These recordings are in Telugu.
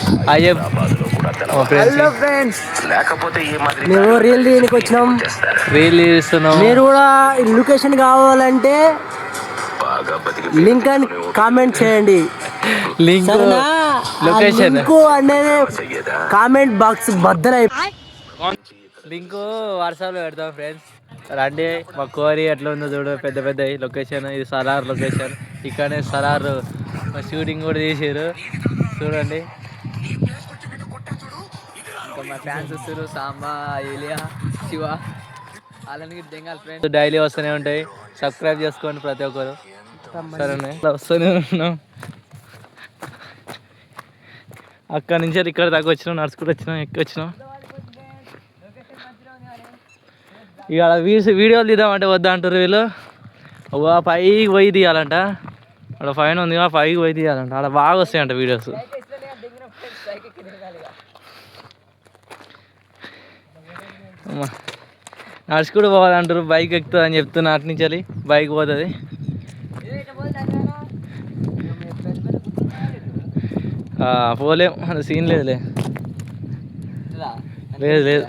హలో ఫ్రెండ్స్, మేము రీల్ తీయడానికి వచ్చినాం. రీల్ తీస్తున్నాం. మీరు కూడా లొకేషన్ కావాలంటే లింక్ అని కామెంట్ చేయండి. లింక్ లొకేషన్ లింక్ అనేది కామెంట్ బాక్స్ బద్దలై లింక్ వాట్సాప్లో పెడతాం ఫ్రెండ్స్. రండి, మా కోరి ఎట్లా ఉందో చూడు. పెద్ద పెద్ద లొకేషన్, ఇది సలార్ లొకేషన్. ఇక్కడనే సలార్ షూటింగ్ కూడా తీసారు చూడండి. మా ఫ్యాన్స్ వస్తారు, సాంబా, ఏలియా, శివ, అలాగే బెంగాల్ ఫ్రెండ్స్ డైలీ వస్తూనే ఉంటాయి. సబ్స్క్రైబ్ చేసుకోండి ప్రతి ఒక్కరు. సరేనే, వస్తూనే ఉన్నాం. అక్కడి నుంచి ఇక్కడ దాకా వచ్చినాం, నడుచుకుంటూ వచ్చినాం, ఎక్కి వచ్చినాం. ఇక వీడియోలు తీద్దామంటే వద్దా అంటారు వీళ్ళు. పైకి పోయి తీయాలంట. అక్కడ పైన ఉంది, పైకి పోయి తీయాలంట. అక్కడ బాగా వస్తాయంట వీడియోస్. నడుచుకుంటూ పోవాలంటారు. బైక్ ఎక్కుతుంది అని చెప్తున్నా. అటు నుంచి వెళ్ళి బైక్ పోతుంది. పోలేం, అంత సీన్ లేదులే. లేదు లేదు,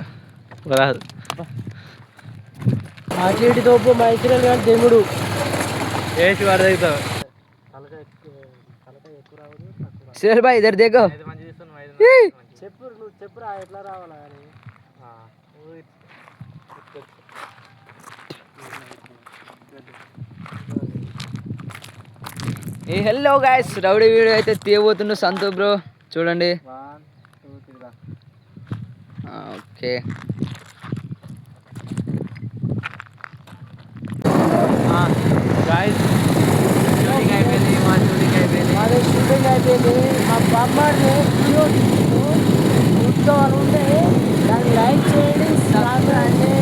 రాదు. అటు తోపు మైత్రేల్ గారి దేవుడు వేసి పడదవుతాం. శేర్ భాయ్ ఇద్దరు దిగో. చెప్పు, నువ్వు చెప్పురా ఎట్లా రావాలా అని. హలో గాయ్స్, రౌడీ వీడియో అయితే తీయబోతుండు సంతు బ్రో. చూడండి. ఓకే, షూటింగ్ అయిపోయింది, మా షూటింగ్ అయిపోయింది. మా బామ్మాడిని వీడియో తీస్తూ ఉంటే దాన్ని లైక్ చేయండి, సబ్స్క్రైబ్